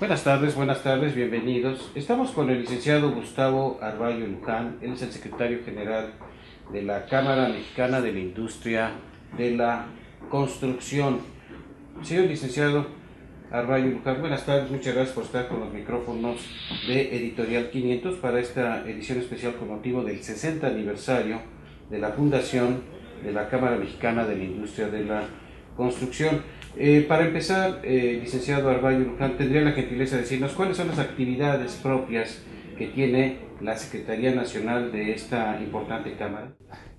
Buenas tardes, bienvenidos. Estamos con el licenciado Gustavo Arballo Luján, él es el secretario general de la Cámara Mexicana de la Industria de la Construcción. Señor licenciado Arballo Luján, buenas tardes, muchas gracias por estar con los micrófonos de Editorial 500 para esta edición especial con motivo del 60 aniversario de la fundación de la Cámara Mexicana de la Industria de la Construcción. Para empezar, licenciado Arballo Luján, tendría la gentileza de decirnos cuáles son las actividades propias que tiene la Secretaría Nacional de esta importante Cámara.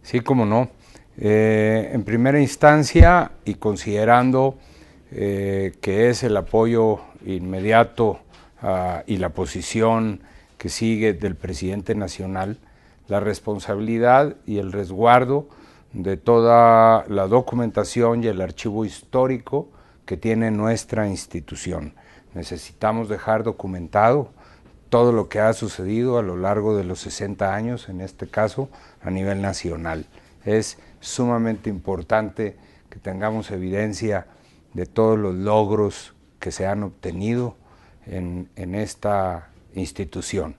Sí, cómo no. En primera instancia, y considerando que es el apoyo inmediato y la posición que sigue del presidente nacional, la responsabilidad y el resguardo de toda la documentación y el archivo histórico que tiene nuestra institución. Necesitamos dejar documentado todo lo que ha sucedido a lo largo de los 60 años, en este caso a nivel nacional. Es sumamente importante que tengamos evidencia de todos los logros que se han obtenido en esta institución.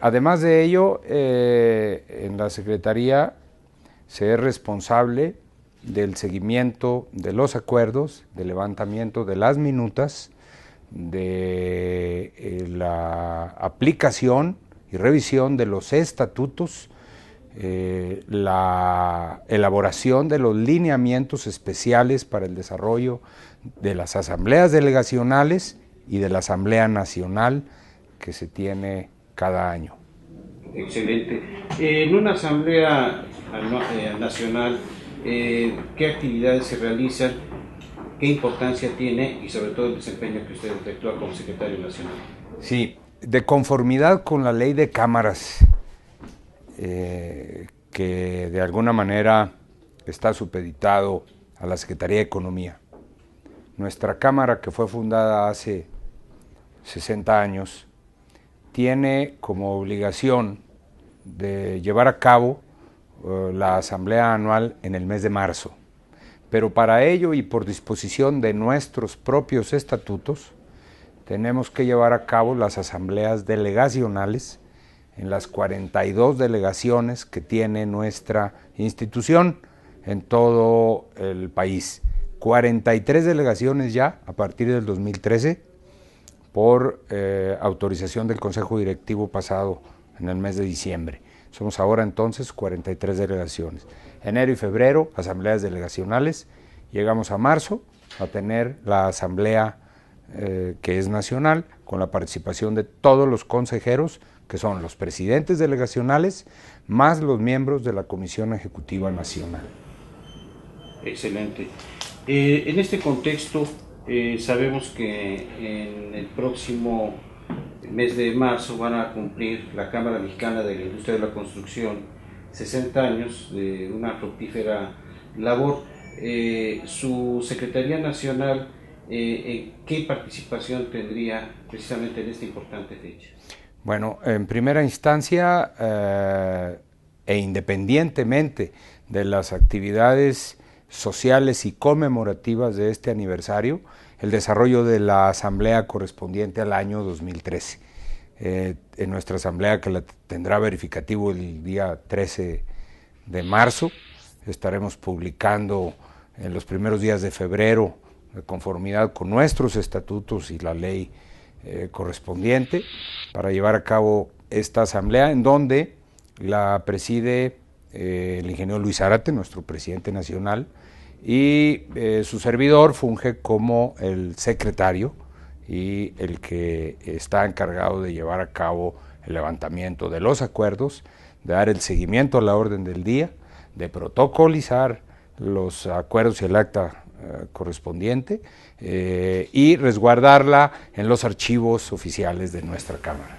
Además de ello, en la Secretaría se es responsable del seguimiento de los acuerdos, del levantamiento de las minutas, de la aplicación y revisión de los estatutos, la elaboración de los lineamientos especiales para el desarrollo de las asambleas delegacionales y de la Asamblea Nacional que se tiene cada año. Excelente. En una asamblea nacional, ¿qué actividades se realizan? ¿Qué importancia tiene? Y sobre todo el desempeño que usted efectúa como secretario nacional. Sí, de conformidad con la ley de cámaras, que de alguna manera está supeditado a la Secretaría de Economía. Nuestra Cámara, que fue fundada hace 60 años, tiene como obligación de llevar a cabo la asamblea anual en el mes de marzo. Pero para ello y por disposición de nuestros propios estatutos, tenemos que llevar a cabo las asambleas delegacionales en las 42 delegaciones que tiene nuestra institución en todo el país. 43 delegaciones ya a partir del 2013, por autorización del Consejo Directivo pasado en el mes de diciembre. Somos ahora entonces 43 delegaciones. Enero y febrero, asambleas delegacionales. Llegamos a marzo a tener la asamblea que es nacional, con la participación de todos los consejeros, que son los presidentes delegacionales, más los miembros de la Comisión Ejecutiva Nacional. Excelente. En este contexto, sabemos que en el próximo mes de marzo van a cumplir la Cámara Mexicana de la Industria de la Construcción 60 años de una fructífera labor. Su Secretaría Nacional, ¿qué participación tendría precisamente en esta importante fecha? Bueno, en primera instancia e independientemente de las actividades sociales y conmemorativas de este aniversario, el desarrollo de la asamblea correspondiente al año 2013. En nuestra asamblea, que la tendrá verificativo el día 13 de marzo, estaremos publicando en los primeros días de febrero, de conformidad con nuestros estatutos y la ley correspondiente, para llevar a cabo esta asamblea, en donde la preside el ingeniero Luis Zárate, nuestro presidente nacional, y su servidor funge como el secretario y el que está encargado de llevar a cabo el levantamiento de los acuerdos, de dar el seguimiento a la orden del día, de protocolizar los acuerdos y el acta correspondiente y resguardarla en los archivos oficiales de nuestra Cámara.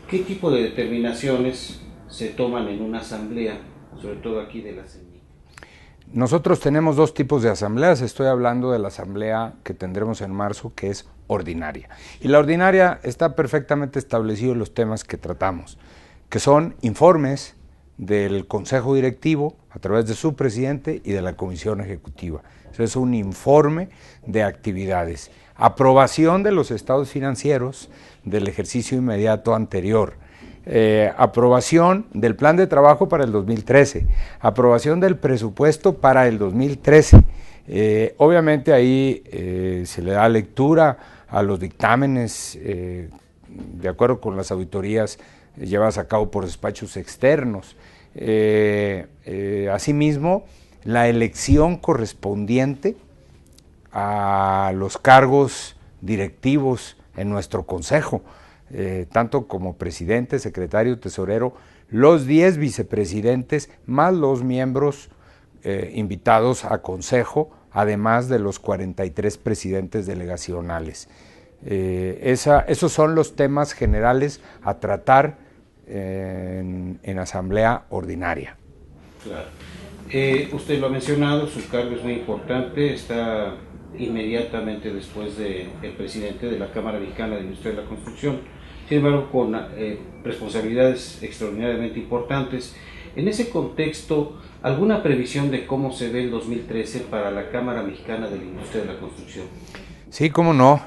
¿Qué tipo de determinaciones se toman en una asamblea, sobre todo aquí de la CENIC? Nosotros tenemos dos tipos de asambleas. Estoy hablando de la asamblea que tendremos en marzo, que es ordinaria. Y la ordinaria está perfectamente establecido en los temas que tratamos, que son informes del Consejo Directivo a través de su presidente y de la Comisión Ejecutiva. Eso es un informe de actividades. aprobación de los estados financieros del ejercicio inmediato anterior, aprobación del plan de trabajo para el 2013, aprobación del presupuesto para el 2013. Obviamente ahí se le da lectura a los dictámenes de acuerdo con las auditorías llevadas a cabo por despachos externos. Asimismo, la elección correspondiente a los cargos directivos en nuestro consejo, tanto como presidente, secretario, tesorero, los 10 vicepresidentes, más los miembros invitados a consejo, además de los 43 presidentes delegacionales. Esos son los temas generales a tratar en asamblea ordinaria. Claro. Usted lo ha mencionado, su cargo es muy importante, está inmediatamente después del presidente de la Cámara Mexicana de Industria de la Construcción, sin embargo con responsabilidades extraordinariamente importantes. En ese contexto, ¿alguna previsión de cómo se ve el 2013 para la Cámara Mexicana de la Industria de la Construcción? Sí, cómo no.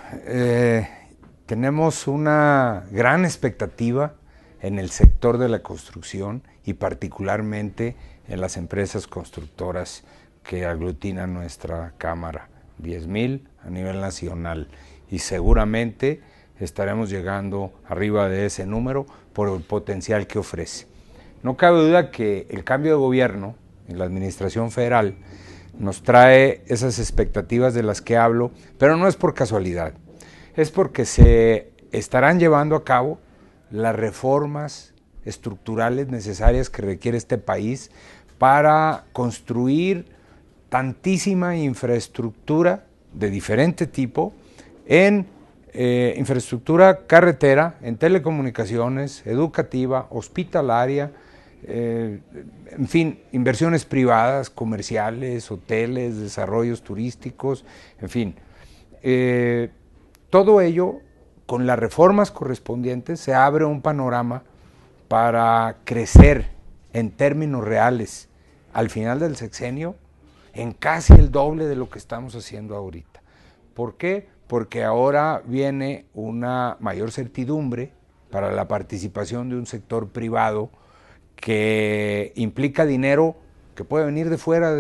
Tenemos una gran expectativa en el sector de la construcción y particularmente en las empresas constructoras que aglutinan nuestra Cámara, 10,000 a nivel nacional, y seguramente estaremos llegando arriba de ese número por el potencial que ofrece. No cabe duda que el cambio de gobierno en la administración federal nos trae esas expectativas de las que hablo, pero no es por casualidad, es porque se estarán llevando a cabo las reformas estructurales necesarias que requiere este país para construir tantísima infraestructura de diferente tipo en infraestructura carretera, en telecomunicaciones, educativa, hospitalaria, en fin, inversiones privadas, comerciales, hoteles, desarrollos turísticos, en fin. Todo ello, con las reformas correspondientes, se abre un panorama para crecer en términos reales al final del sexenio en casi el doble de lo que estamos haciendo ahorita. ¿Por qué? Porque ahora viene una mayor certidumbre para la participación de un sector privado que implica dinero que puede venir de fuera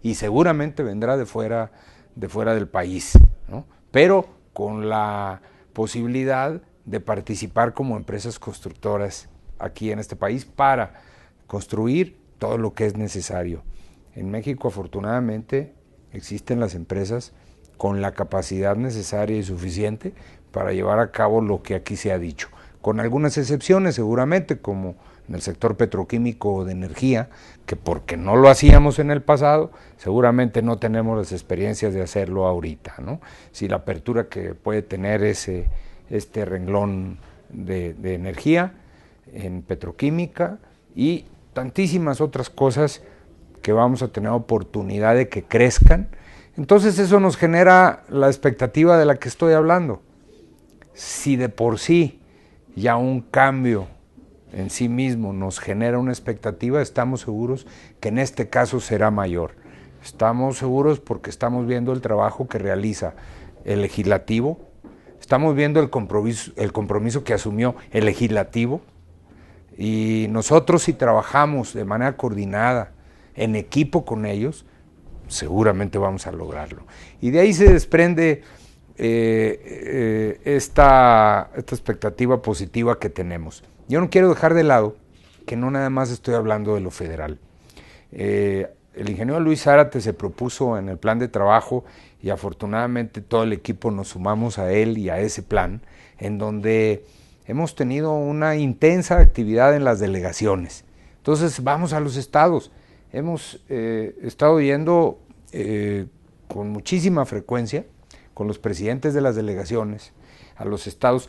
y seguramente vendrá de fuera del país, ¿no? Pero con la posibilidad de participar como empresas constructoras aquí en este país para construir todo lo que es necesario. En México, afortunadamente, existen las empresas con la capacidad necesaria y suficiente para llevar a cabo lo que aquí se ha dicho, con algunas excepciones seguramente, como en el sector petroquímico o de energía, que porque no lo hacíamos en el pasado, seguramente no tenemos las experiencias de hacerlo ahorita, ¿no? Si la apertura que puede tener este renglón de energía en petroquímica y tantísimas otras cosas que vamos a tener oportunidad de que crezcan. Entonces eso nos genera la expectativa de la que estoy hablando. Si de por sí ya un cambio en sí mismo nos genera una expectativa, estamos seguros que en este caso será mayor. Estamos seguros porque estamos viendo el trabajo que realiza el legislativo, estamos viendo el compromiso que asumió el legislativo, y nosotros, si trabajamos de manera coordinada, en equipo con ellos, seguramente vamos a lograrlo. Y de ahí se desprende esta expectativa positiva que tenemos. Yo no quiero dejar de lado que no nada más estoy hablando de lo federal. El ingeniero Luis Zárate se propuso en el plan de trabajo, y afortunadamente todo el equipo nos sumamos a él y a ese plan, en donde hemos tenido una intensa actividad en las delegaciones. Entonces vamos a los estados. Hemos estado yendo con muchísima frecuencia con los presidentes de las delegaciones a los estados,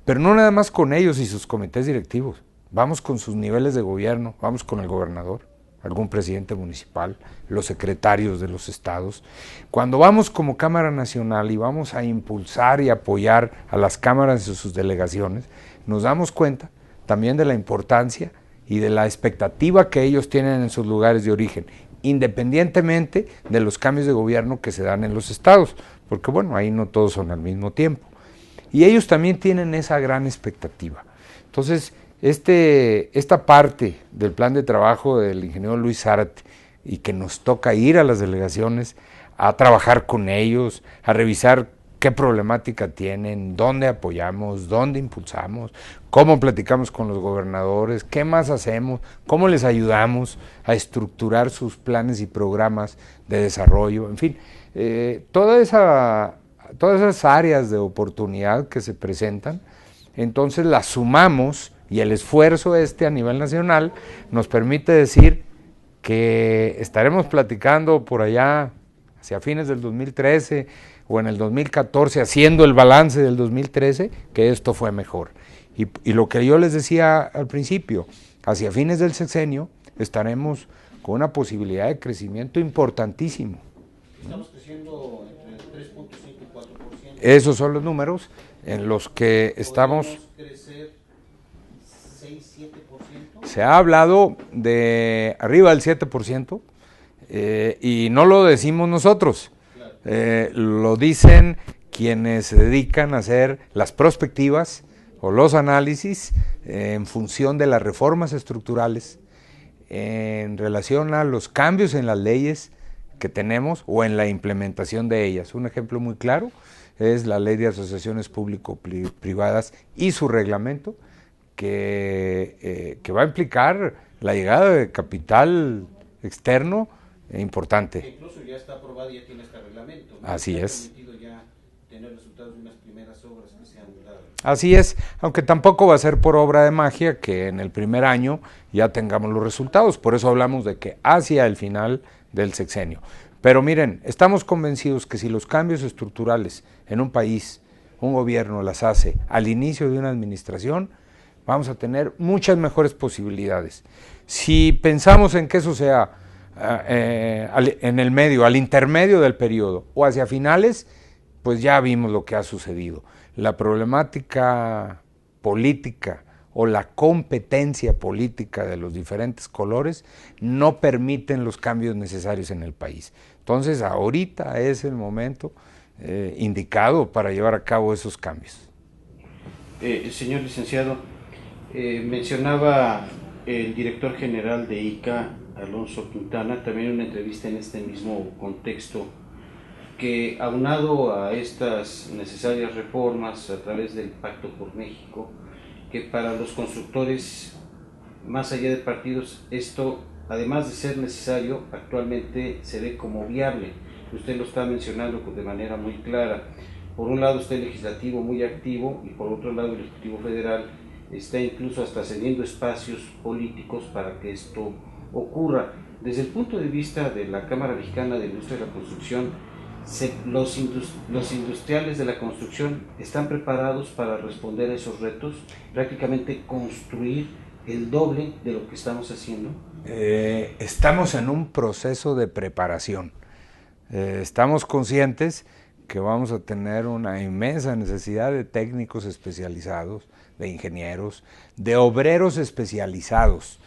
pero no nada más con ellos y sus comités directivos. Vamos con sus niveles de gobierno, vamos con el gobernador, algún presidente municipal, los secretarios de los estados. Cuando vamos como Cámara Nacional y vamos a impulsar y apoyar a las cámaras en sus delegaciones, nos damos cuenta también de la importancia y de la expectativa que ellos tienen en sus lugares de origen, independientemente de los cambios de gobierno que se dan en los estados, porque bueno, ahí no todos son al mismo tiempo. Y ellos también tienen esa gran expectativa. Entonces, esta parte del plan de trabajo del ingeniero Luis Zárate, y que nos toca ir a las delegaciones a trabajar con ellos, a revisar qué problemática tienen, dónde apoyamos, dónde impulsamos, cómo platicamos con los gobernadores, qué más hacemos, cómo les ayudamos a estructurar sus planes y programas de desarrollo, en fin, todas esas áreas de oportunidad que se presentan, entonces las sumamos y el esfuerzo a nivel nacional nos permite decir que estaremos platicando por allá hacia fines del 2013 o en el 2014, haciendo el balance del 2013, que esto fue mejor. Y lo que yo les decía al principio, hacia fines del sexenio estaremos con una posibilidad de crecimiento importantísimo. Estamos creciendo entre 3.5 y 4%. Esos son los números en los que estamos. ¿Podemos crecer 6-7%? Se ha hablado de arriba del 7%, y no lo decimos nosotros, lo dicen quienes se dedican a hacer las prospectivas o los análisis en función de las reformas estructurales en relación a los cambios en las leyes que tenemos o en la implementación de ellas. Un ejemplo muy claro es la Ley de Asociaciones Público-Privadas y su reglamento, que va a implicar la llegada de capital externo importante. Que incluso ya está aprobado y ya tiene este reglamento, ¿no? Así es. Ha permitido ya tener resultados de unas primeras obras que se han dado. Así es, aunque tampoco va a ser por obra de magia que en el primer año ya tengamos los resultados, por eso hablamos de que hacia el final del sexenio. Pero miren, estamos convencidos que si los cambios estructurales en un país, un gobierno las hace al inicio de una administración, vamos a tener muchas mejores posibilidades. Si pensamos en que eso sea en el medio, al intermedio del periodo o hacia finales, pues ya vimos lo que ha sucedido. La problemática política o la competencia política de los diferentes colores no permiten los cambios necesarios en el país. Entonces, ahorita es el momento indicado para llevar a cabo esos cambios. Señor licenciado, mencionaba el director general de ICA, Alonso Quintana, también en una entrevista en este mismo contexto, que aunado a estas necesarias reformas a través del Pacto por México, que para los constructores, más allá de partidos, esto, además de ser necesario, actualmente se ve como viable. Usted lo está mencionando de manera muy clara. Por un lado está el legislativo muy activo y por otro lado el Ejecutivo Federal está incluso hasta cediendo espacios políticos para que esto ocurra. Desde el punto de vista de la Cámara Mexicana de Industria de la Construcción, los industriales de la construcción están preparados para responder a esos retos, prácticamente construir el doble de lo que estamos haciendo. Estamos en un proceso de preparación. Estamos conscientes que vamos a tener una inmensa necesidad de técnicos especializados, de ingenieros, de obreros especializados,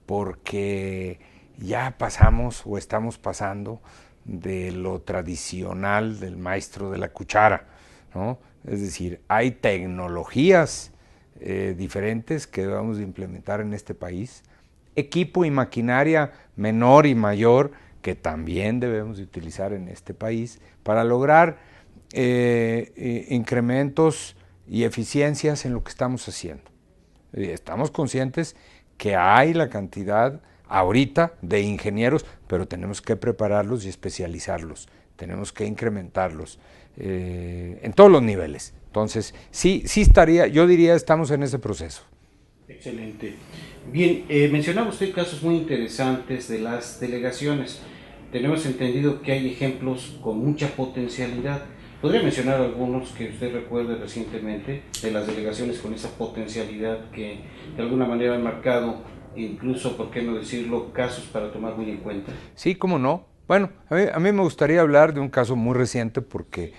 porque ya pasamos o estamos pasando de lo tradicional del maestro de la cuchara, ¿no? Es decir, hay tecnologías diferentes que vamos a implementar en este país, equipo y maquinaria menor y mayor que también debemos utilizar en este país para lograr incrementos y eficiencias en lo que estamos haciendo. Estamos conscientes que hay la cantidad ahorita de ingenieros, pero tenemos que prepararlos y especializarlos, tenemos que incrementarlos en todos los niveles. Entonces, sí estaría, yo diría, estamos en ese proceso. Excelente. Bien, mencionaba usted casos muy interesantes de las delegaciones. Tenemos entendido que hay ejemplos con mucha potencialidad. ¿Podría mencionar algunos que usted recuerde recientemente de las delegaciones con esa potencialidad que de alguna manera han marcado, incluso, por qué no decirlo, casos para tomar muy en cuenta? Sí, cómo no. Bueno, a mí me gustaría hablar de un caso muy reciente porque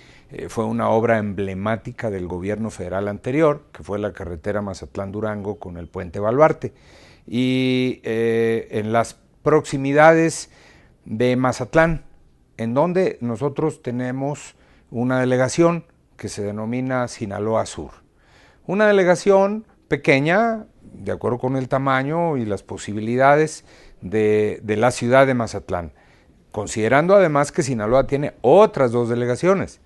fue una obra emblemática del gobierno federal anterior, que fue la carretera Mazatlán-Durango con el puente Baluarte. Y en las proximidades de Mazatlán, en donde nosotros tenemos una delegación que se denomina Sinaloa Sur. Una delegación pequeña, de acuerdo con el tamaño y las posibilidades de la ciudad de Mazatlán, considerando además que Sinaloa tiene otras 2 delegaciones,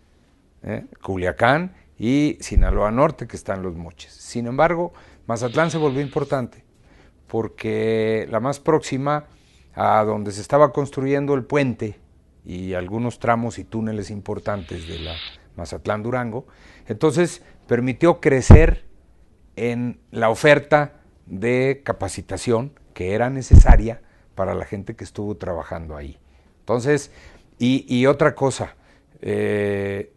Culiacán y Sinaloa Norte, que están Los Mochis. Sin embargo, Mazatlán se volvió importante porque la más próxima a donde se estaba construyendo el puente y algunos tramos y túneles importantes de la Mazatlán-Durango, entonces permitió crecer en la oferta de capacitación que era necesaria para la gente que estuvo trabajando ahí. Entonces, y otra cosa,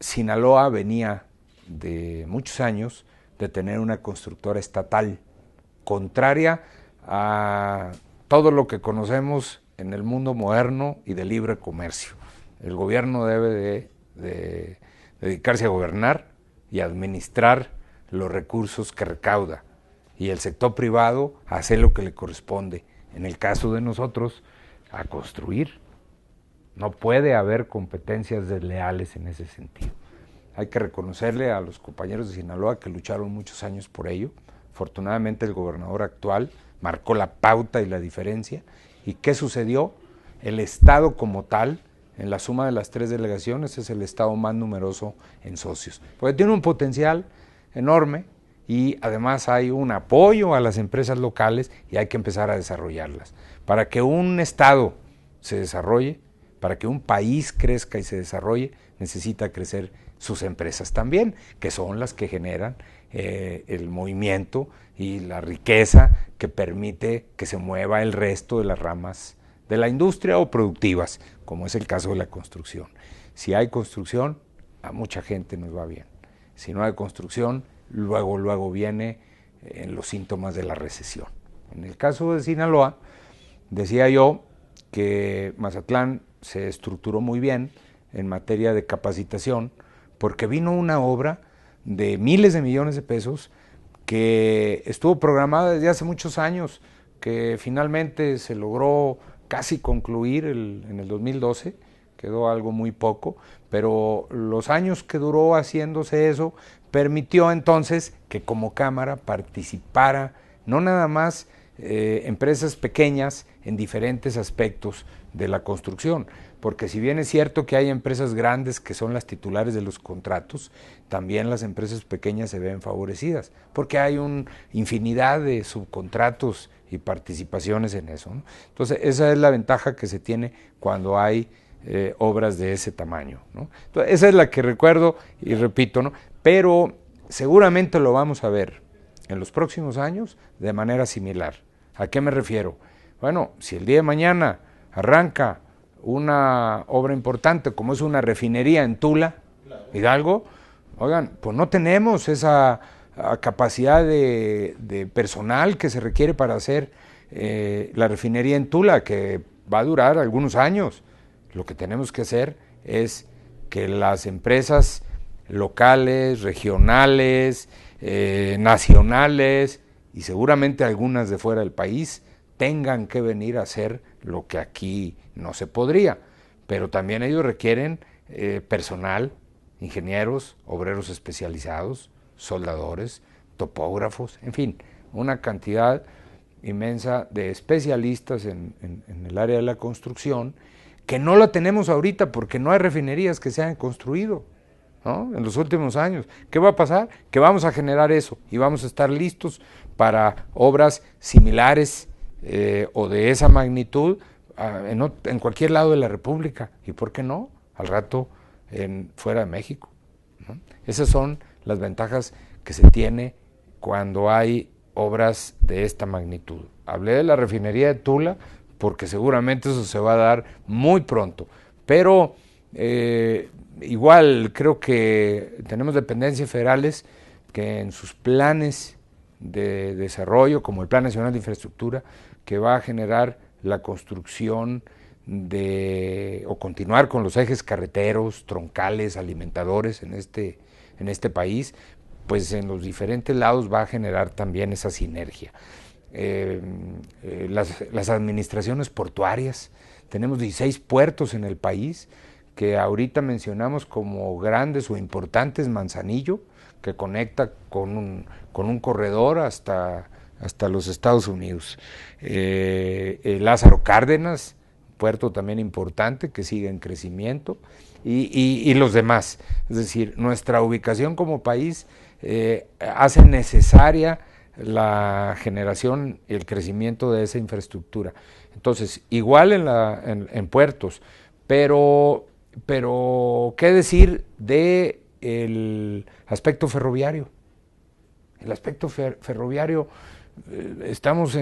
Sinaloa venía de muchos años de tener una constructora estatal contraria a todo lo que conocemos en el mundo moderno y de libre comercio. El gobierno debe de dedicarse a gobernar y a administrar los recursos que recauda, y el sector privado a hacer lo que le corresponde. En el caso de nosotros, a construir. No puede haber competencias desleales en ese sentido. Hay que reconocerle a los compañeros de Sinaloa que lucharon muchos años por ello. Afortunadamente el gobernador actual marcó la pauta y la diferencia. ¿Y qué sucedió? El Estado como tal, en la suma de las 3 delegaciones, es el Estado más numeroso en socios. Porque tiene un potencial enorme y además hay un apoyo a las empresas locales y hay que empezar a desarrollarlas. Para que un Estado se desarrolle, para que un país crezca y se desarrolle, necesita crecer sus empresas también, que son las que generan el movimiento y la riqueza que permite que se mueva el resto de las ramas de la industria o productivas, como es el caso de la construcción. Si hay construcción, a mucha gente nos va bien. Si no hay construcción, luego viene los síntomas de la recesión. En el caso de Sinaloa, decía yo que Mazatlán se estructuró muy bien en materia de capacitación, porque vino una obra de miles de millones de pesos que estuvo programada desde hace muchos años, que finalmente se logró casi concluir en el 2012, quedó algo muy poco, pero los años que duró haciéndose eso permitió entonces que como Cámara participara no nada más empresas pequeñas en diferentes aspectos de la construcción, porque si bien es cierto que hay empresas grandes que son las titulares de los contratos, también las empresas pequeñas se ven favorecidas, porque hay una infinidad de subcontratos y participaciones en eso, ¿no? Entonces esa es la ventaja que se tiene cuando hay obras de ese tamaño, ¿no? Entonces, esa es la que recuerdo y repito, ¿no? Pero seguramente lo vamos a ver en los próximos años de manera similar. ¿A qué me refiero? Bueno, si el día de mañana arranca una obra importante como es una refinería en Tula, Hidalgo, oigan, pues no tenemos esa capacidad de personal que se requiere para hacer la refinería en Tula, que va a durar algunos años. Lo que tenemos que hacer es que las empresas locales, regionales, nacionales y seguramente algunas de fuera del país tengan que venir a hacer lo que aquí no se podría, pero también ellos requieren personal, ingenieros, obreros especializados, soldadores, topógrafos, en fin, una cantidad inmensa de especialistas en el área de la construcción que no la tenemos ahorita porque no hay refinerías que se hayan construido, ¿no? En los últimos años. ¿Qué va a pasar? Que vamos a generar eso y vamos a estar listos para obras similares o de esa magnitud en cualquier lado de la República, y por qué no, al rato fuera de México, ¿no? Esas son las ventajas que se tiene cuando hay obras de esta magnitud. Hablé de la refinería de Tula porque seguramente eso se va a dar muy pronto, pero igual creo que tenemos dependencias federales que en sus planes de desarrollo, como el Plan Nacional de Infraestructura, que va a generar la construcción o continuar con los ejes carreteros, troncales, alimentadores en este país, pues en los diferentes lados va a generar también esa sinergia. Las administraciones portuarias, tenemos 16 puertos en el país que ahorita mencionamos como grandes o importantes, Manzanillo, que conecta con un corredor hasta los Estados Unidos. Lázaro Cárdenas, puerto también importante que sigue en crecimiento, y los demás. Es decir, nuestra ubicación como país hace necesaria la generación y el crecimiento de esa infraestructura. Entonces, igual en puertos, pero ¿qué decir del aspecto ferroviario? El aspecto ferroviario, estamos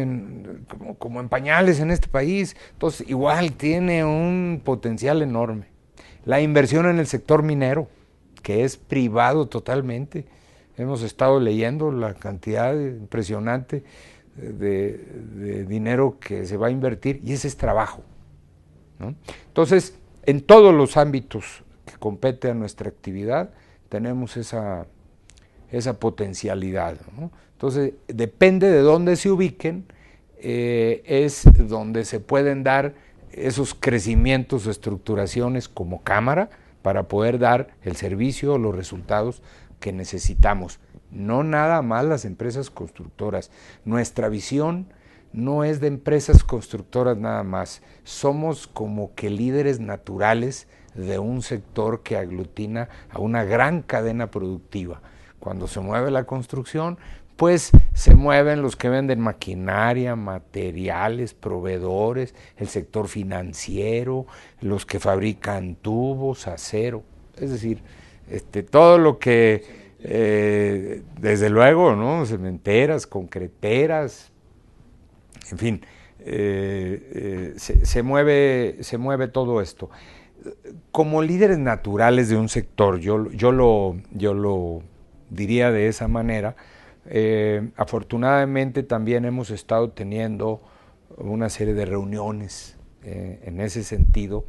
como en pañales en este país, entonces igual tiene un potencial enorme. La inversión en el sector minero, que es privado totalmente. Hemos estado leyendo la cantidad impresionante de dinero que se va a invertir, y ese es trabajo, ¿no? Entonces, en todos los ámbitos que compete a nuestra actividad, tenemos esa potencialidad, ¿no? Entonces, depende de dónde se ubiquen, es donde se pueden dar esos crecimientos o estructuraciones como cámara para poder dar el servicio o los resultados que necesitamos. No nada más las empresas constructoras. Nuestra visión no es de empresas constructoras nada más. Somos como que líderes naturales de un sector que aglutina a una gran cadena productiva. Cuando se mueve la construcción, pues se mueven los que venden maquinaria, materiales, proveedores, el sector financiero, los que fabrican tubos, acero, es decir, todo lo que, desde luego, ¿no? Cementeras, concreteras, en fin, se mueve todo esto. Como líderes naturales de un sector, yo lo diría de esa manera. Afortunadamente también hemos estado teniendo una serie de reuniones en ese sentido,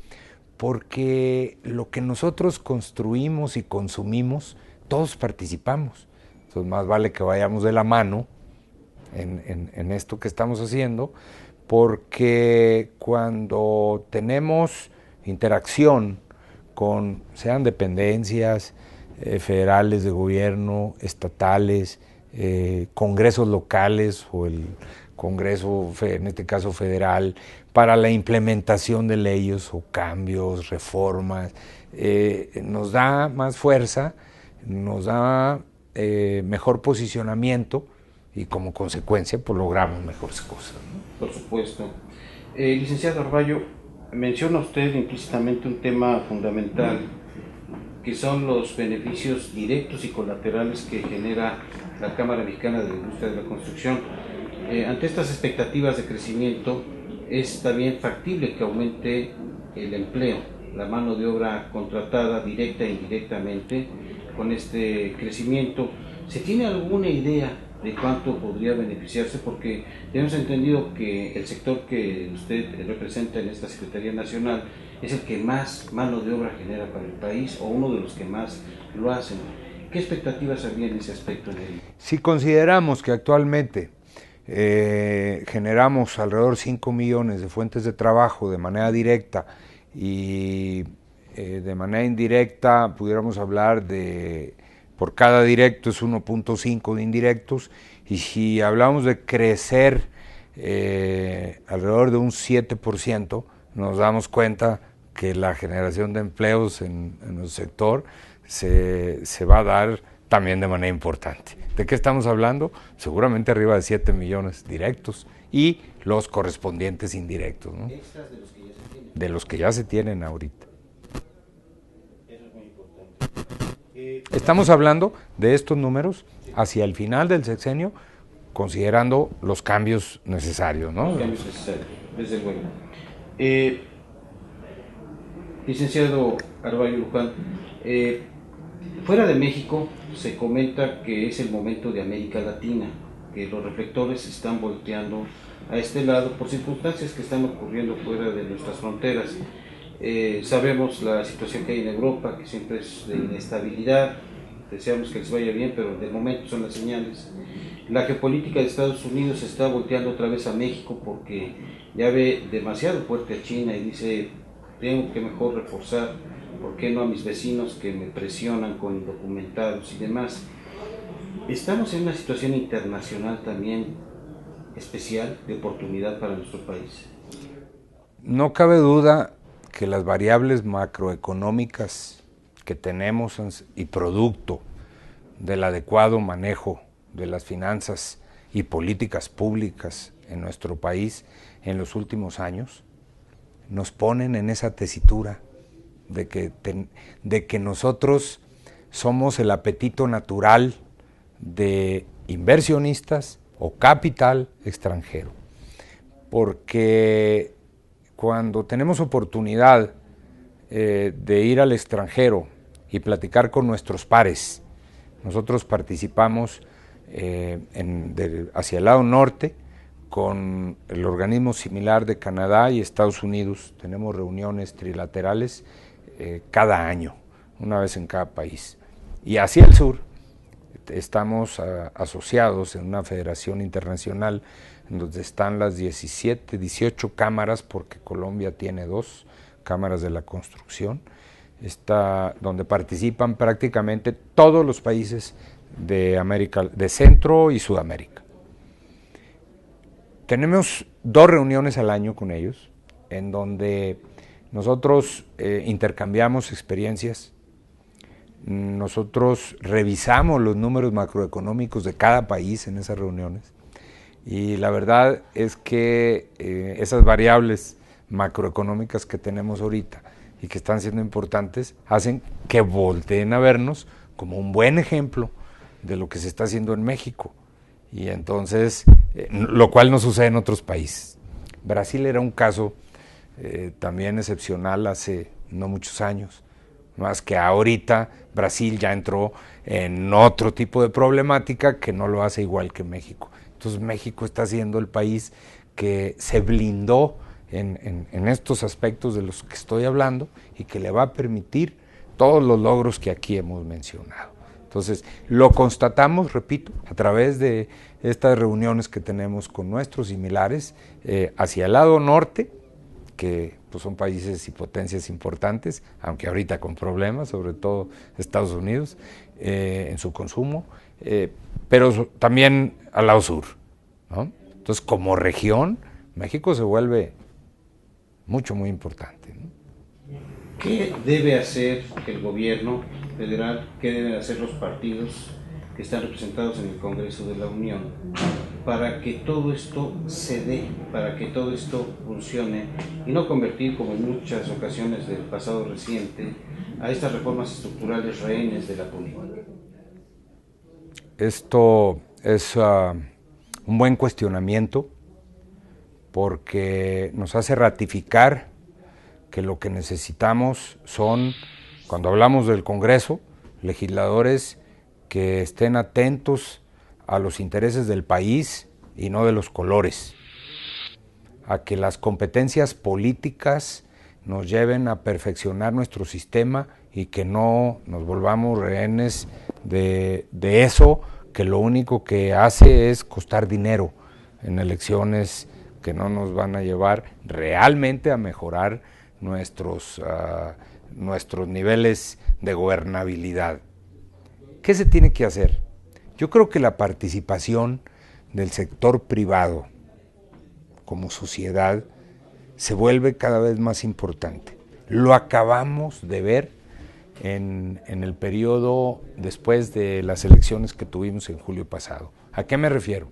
porque lo que nosotros construimos y consumimos, todos participamos. Entonces más vale que vayamos de la mano en esto que estamos haciendo, porque cuando tenemos interacción con, sean dependencias federales de gobierno, estatales, congresos locales o el Congreso, en este caso federal, para la implementación de leyes o cambios, reformas, nos da más fuerza, nos da mejor posicionamiento, y como consecuencia pues logramos mejores cosas, ¿no? Por supuesto. Licenciado Arballo, menciona usted implícitamente un tema fundamental, que son los beneficios directos y colaterales que genera la Cámara Mexicana de la Industria de la Construcción. Ante estas expectativas de crecimiento, es también factible que aumente el empleo, la mano de obra contratada directa e indirectamente con este crecimiento. ¿Se tiene alguna idea de cuánto podría beneficiarse? Porque tenemos entendido que el sector que usted representa en esta Secretaría Nacional es el que más mano de obra genera para el país, o uno de los que más lo hacen. ¿Qué expectativas había en ese aspecto? Si consideramos que actualmente generamos alrededor de 5 millones de fuentes de trabajo de manera directa, y de manera indirecta pudiéramos hablar de, por cada directo es 1.5 de indirectos, y si hablamos de crecer alrededor de un 7%, nos damos cuenta que la generación de empleos en el sector se va a dar también de manera importante. ¿De qué estamos hablando? Seguramente arriba de 7 millones directos y los correspondientes indirectos, ¿no? Extras de los que ya se tienen. De los que ya se tienen ahorita. Eso es muy importante. Estamos hablando de estos números hacia el final del sexenio, considerando los cambios necesarios, ¿no? Los cambios necesarios, desde luego. Licenciado Arballo Luján, fuera de México se comenta que es el momento de América Latina, que los reflectores se están volteando a este lado por circunstancias que están ocurriendo fuera de nuestras fronteras. Sabemos la situación que hay en Europa, que siempre es de inestabilidad. Deseamos que les vaya bien, pero de momento son las señales. La geopolítica de Estados Unidos se está volteando otra vez a México porque ya ve demasiado fuerte a China y dice: tengo que mejor reforzar ¿por qué no a mis vecinos que me presionan con indocumentados y demás? Estamos en una situación internacional también especial de oportunidad para nuestro país. No cabe duda que las variables macroeconómicas que tenemos y producto del adecuado manejo de las finanzas y políticas públicas en nuestro país en los últimos años nos ponen en esa tesitura de que nosotros somos el apetito natural de inversionistas o capital extranjero, porque cuando tenemos oportunidad de ir al extranjero y platicar con nuestros pares, nosotros participamos hacia el lado norte con el organismo similar de Canadá y Estados Unidos. Tenemos reuniones trilaterales cada año, una vez en cada país. Y hacia el sur estamos asociados en una federación internacional en donde están las 17, 18 cámaras, porque Colombia tiene 2 cámaras de la construcción, donde participan prácticamente todos los países de América, de Centro y Sudamérica. Tenemos 2 reuniones al año con ellos, en donde nosotros intercambiamos experiencias. Nosotros revisamos los números macroeconómicos de cada país en esas reuniones y la verdad es que esas variables macroeconómicas que tenemos ahorita y que están siendo importantes hacen que volteen a vernos como un buen ejemplo de lo que se está haciendo en México, y entonces lo cual no sucede en otros países. Brasil era un caso también excepcional hace no muchos años, más que ahorita Brasil ya entró en otro tipo de problemática que no lo hace igual que México. Entonces México está siendo el país que se blindó en estos aspectos de los que estoy hablando y que le va a permitir todos los logros que aquí hemos mencionado. Entonces lo constatamos, repito, a través de estas reuniones que tenemos con nuestros similares hacia el lado norte, que pues son países y potencias importantes, aunque ahorita con problemas, sobre todo Estados Unidos, en su consumo, pero también al lado sur, ¿no? Entonces, como región, México se vuelve muy importante, ¿no? ¿Qué debe hacer el gobierno federal, qué deben hacer los partidos que están representados en el Congreso de la Unión para que todo esto se dé, para que todo esto funcione y no convertir, como en muchas ocasiones del pasado reciente, a estas reformas estructurales rehenes de la política? Esto es un buen cuestionamiento porque nos hace ratificar que lo que necesitamos son, cuando hablamos del Congreso, legisladores que estén atentos a los intereses del país y no de los colores, a que las competencias políticas nos lleven a perfeccionar nuestro sistema y que no nos volvamos rehenes de eso que lo único que hace es costar dinero en elecciones que no nos van a llevar realmente a mejorar nuestros niveles de gobernabilidad. ¿Qué se tiene que hacer? Yo creo que la participación del sector privado como sociedad se vuelve cada vez más importante. Lo acabamos de ver en el periodo después de las elecciones que tuvimos en julio pasado. ¿A qué me refiero?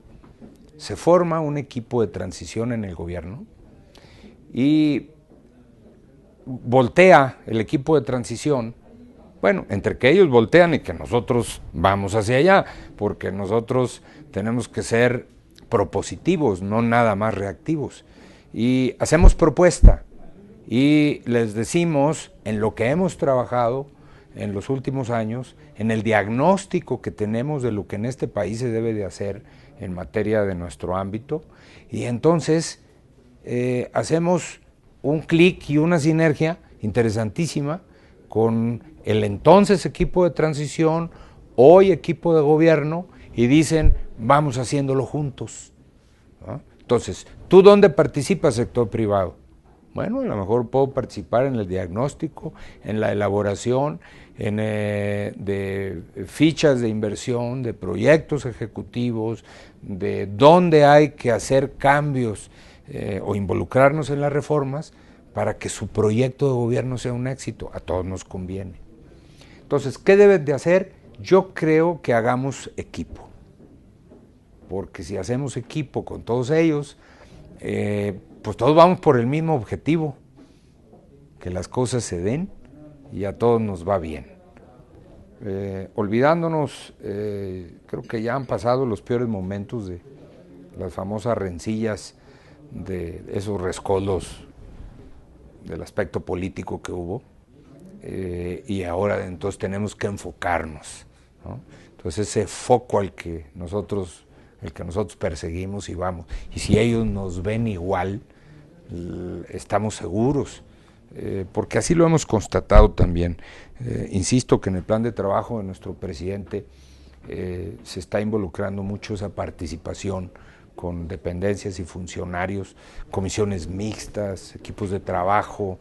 Se forma un equipo de transición en el gobierno y voltea el equipo de transición, bueno, entre que ellos voltean y que nosotros vamos hacia allá, porque nosotros tenemos que ser propositivos, no nada más reactivos. Y hacemos propuesta y les decimos en lo que hemos trabajado en los últimos años, en el diagnóstico que tenemos de lo que en este país se debe de hacer en materia de nuestro ámbito, y entonces hacemos un clic y una sinergia interesantísima con el entonces equipo de transición, hoy equipo de gobierno, y dicen, vamos haciéndolo juntos, ¿no? Entonces, ¿tú dónde participas, sector privado? Bueno, a lo mejor puedo participar en el diagnóstico, en la elaboración, de fichas de inversión, de proyectos ejecutivos, de dónde hay que hacer cambios o involucrarnos en las reformas para que su proyecto de gobierno sea un éxito. A todos nos conviene. Entonces, ¿qué deben de hacer? Yo creo que hagamos equipo. Porque si hacemos equipo con todos ellos, pues todos vamos por el mismo objetivo, que las cosas se den y a todos nos va bien. Olvidándonos, creo que ya han pasado los peores momentos de las famosas rencillas, de esos rescoldos del aspecto político que hubo, y ahora entonces tenemos que enfocarnos, ¿no? Entonces ese foco el que nosotros perseguimos y vamos, y si ellos nos ven igual, estamos seguros, porque así lo hemos constatado también. Insisto que en el plan de trabajo de nuestro presidente se está involucrando mucho esa participación con dependencias y funcionarios, comisiones mixtas, equipos de trabajo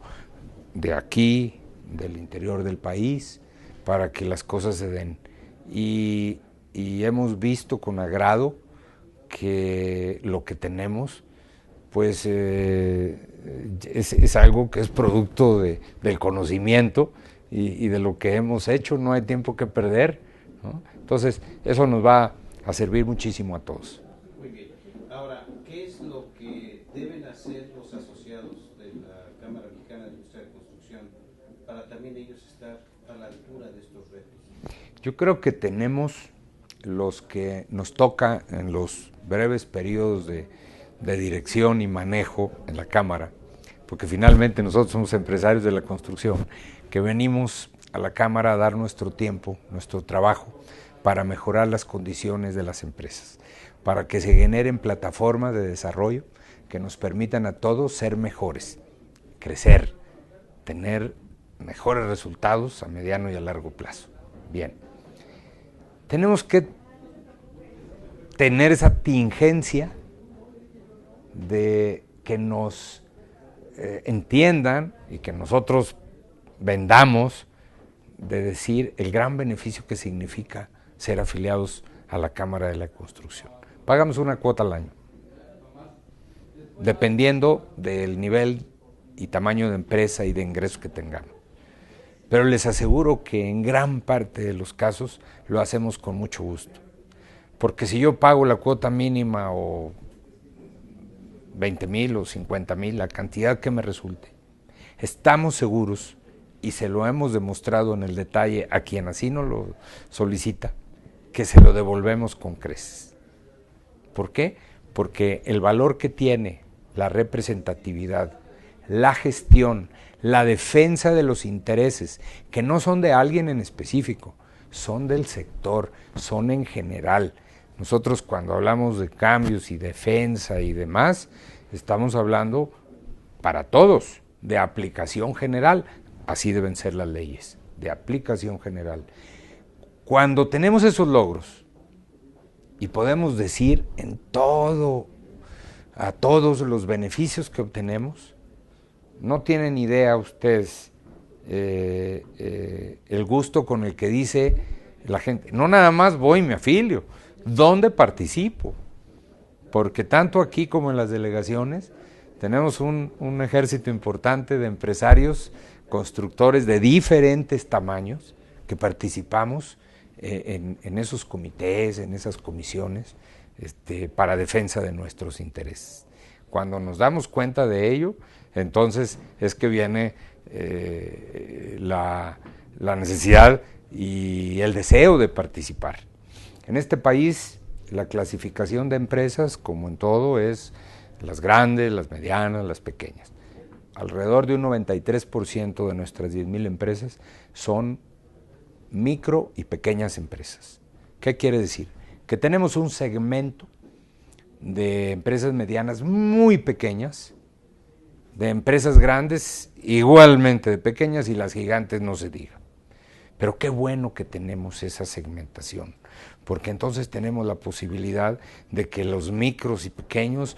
de aquí, del interior del país, para que las cosas se den. Y hemos visto con agrado que lo que tenemos pues es algo que es producto del conocimiento y de lo que hemos hecho. No hay tiempo que perder, ¿no? Entonces eso nos va a servir muchísimo a todos. Muy bien. Ahora, ¿qué es lo que deben hacer los asociados de la Cámara Mexicana de Industria de Construcción para también ellos estar a la altura de estos retos? Yo creo que tenemos los que nos toca en los breves periodos de dirección y manejo en la Cámara, porque finalmente nosotros somos empresarios de la construcción, que venimos a la Cámara a dar nuestro tiempo, nuestro trabajo, para mejorar las condiciones de las empresas, para que se generen plataformas de desarrollo que nos permitan a todos ser mejores, crecer, tener mejores resultados a mediano y a largo plazo. Bien, tenemos que tener esa tingencia de que nos entiendan y que nosotros vendamos, de decir el gran beneficio que significa ser afiliados a la Cámara de la Construcción. Pagamos una cuota al año, dependiendo del nivel y tamaño de empresa y de ingresos que tengamos. Pero les aseguro que en gran parte de los casos lo hacemos con mucho gusto. Porque si yo pago la cuota mínima o 20,000 o 50,000, la cantidad que me resulte, estamos seguros, y se lo hemos demostrado en el detalle a quien así nos lo solicita, que se lo devolvemos con creces. ¿Por qué? Porque el valor que tiene la representatividad, la gestión, la defensa de los intereses, que no son de alguien en específico, son del sector, son en general. Nosotros cuando hablamos de cambios y defensa y demás, estamos hablando para todos, de aplicación general. Así deben ser las leyes, de aplicación general. Cuando tenemos esos logros y podemos decir en todo, a todos los beneficios que obtenemos, no tienen idea ustedes el gusto con el que dice la gente, no nada más voy y me afilio, ¿dónde participo? Porque tanto aquí como en las delegaciones tenemos un ejército importante de empresarios, constructores de diferentes tamaños que participamos en esos comités, en esas comisiones para defensa de nuestros intereses. Cuando nos damos cuenta de ello, entonces es que viene la necesidad y el deseo de participar. En este país la clasificación de empresas, como en todo, es las grandes, las medianas, las pequeñas. Alrededor de un 93% de nuestras 10,000 empresas son micro y pequeñas empresas. ¿Qué quiere decir? Que tenemos un segmento de empresas medianas muy pequeñas, de empresas grandes igualmente de pequeñas, y las gigantes no se digan. Pero qué bueno que tenemos esa segmentación, porque entonces tenemos la posibilidad de que los micros y pequeños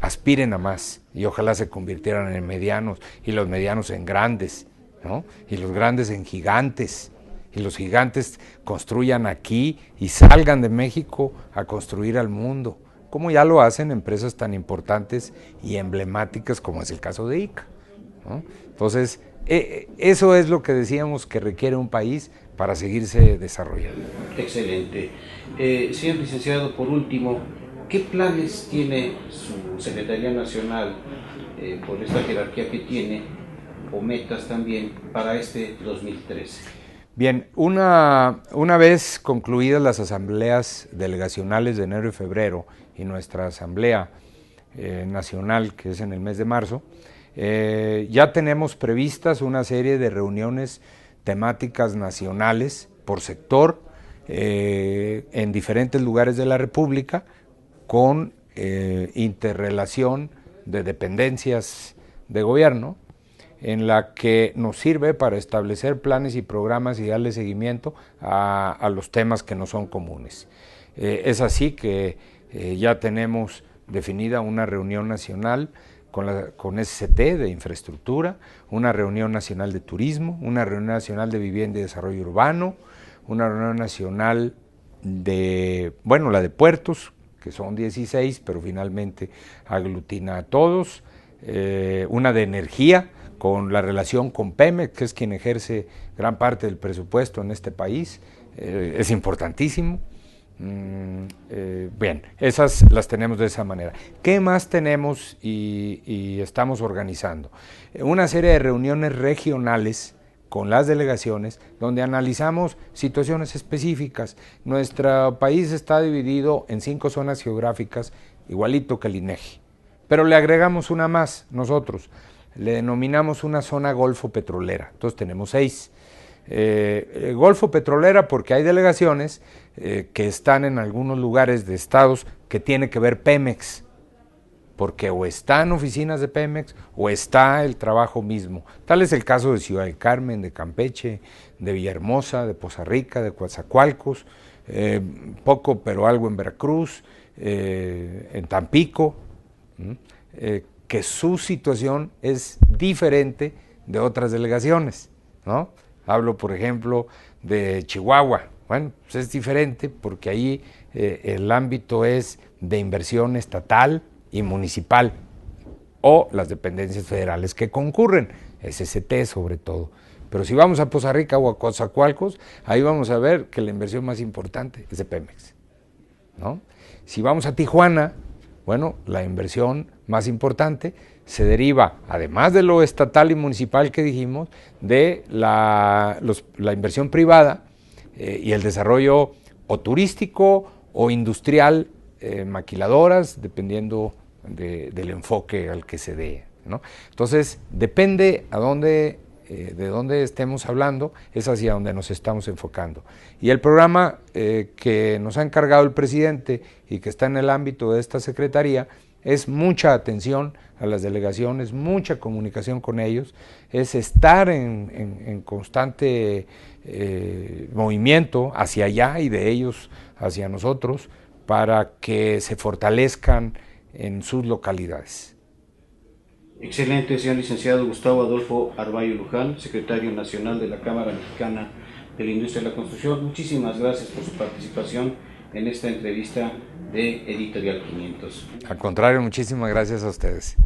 aspiren a más y ojalá se convirtieran en medianos y los medianos en grandes, ¿no? Y los grandes en gigantes y los gigantes construyan aquí y salgan de México a construir al mundo, como ya lo hacen empresas tan importantes y emblemáticas como es el caso de ICA, ¿no? Entonces, eso es lo que decíamos que requiere un país para seguirse desarrollando. Excelente. Señor licenciado, por último, ¿qué planes tiene su Secretaría Nacional, por esta jerarquía que tiene, o metas también, para este 2013? Bien, una vez concluidas las asambleas delegacionales de enero y febrero y nuestra asamblea nacional, que es en el mes de marzo, ya tenemos previstas una serie de reuniones temáticas nacionales por sector en diferentes lugares de la República con interrelación de dependencias de gobierno, en la que nos sirve para establecer planes y programas y darle seguimiento a los temas que no son comunes. Es así que ya tenemos definida una reunión nacional con SCT de infraestructura, una reunión nacional de turismo, una reunión nacional de vivienda y desarrollo urbano, una reunión nacional de, bueno, la de puertos, que son 16, pero finalmente aglutina a todos, una de energía, con la relación con Pemex, que es quien ejerce gran parte del presupuesto en este país, es importantísimo. Bien, esas las tenemos de esa manera. ¿Qué más tenemos y estamos organizando? Una serie de reuniones regionales con las delegaciones donde analizamos situaciones específicas. Nuestro país está dividido en 5 zonas geográficas, igualito que el INEGI, pero le agregamos una más nosotros, le denominamos una zona Golfo Petrolera, entonces tenemos 6. Golfo Petrolera porque hay delegaciones que están en algunos lugares de estados que tiene que ver Pemex, porque o están oficinas de Pemex o está el trabajo mismo. Tal es el caso de Ciudad del Carmen, de Campeche, de Villahermosa, de Poza Rica, de Coatzacoalcos, poco pero algo en Veracruz, en Tampico, que su situación es diferente de otras delegaciones, ¿no? Hablo, por ejemplo, de Chihuahua. Bueno, pues es diferente porque ahí el ámbito es de inversión estatal y municipal, o las dependencias federales que concurren, SCT sobre todo. Pero si vamos a Poza Rica o a Coatzacoalcos, ahí vamos a ver que la inversión más importante es de Pemex, ¿no? Si vamos a Tijuana, bueno, la inversión más importante se deriva, además de lo estatal y municipal que dijimos, de la inversión privada y el desarrollo o turístico o industrial, maquiladoras, dependiendo del enfoque al que se dé, ¿no? Entonces, depende de dónde estemos hablando, es hacia donde nos estamos enfocando. Y el programa que nos ha encargado el presidente y que está en el ámbito de esta secretaría es mucha atención a las delegaciones, mucha comunicación con ellos, es estar en constante movimiento hacia allá y de ellos hacia nosotros para que se fortalezcan en sus localidades. Excelente, señor licenciado Gustavo Adolfo Arballo Luján, secretario nacional de la Cámara Mexicana de la Industria de la Construcción. Muchísimas gracias por su participación en esta entrevista de Editorial 500. Al contrario, muchísimas gracias a ustedes.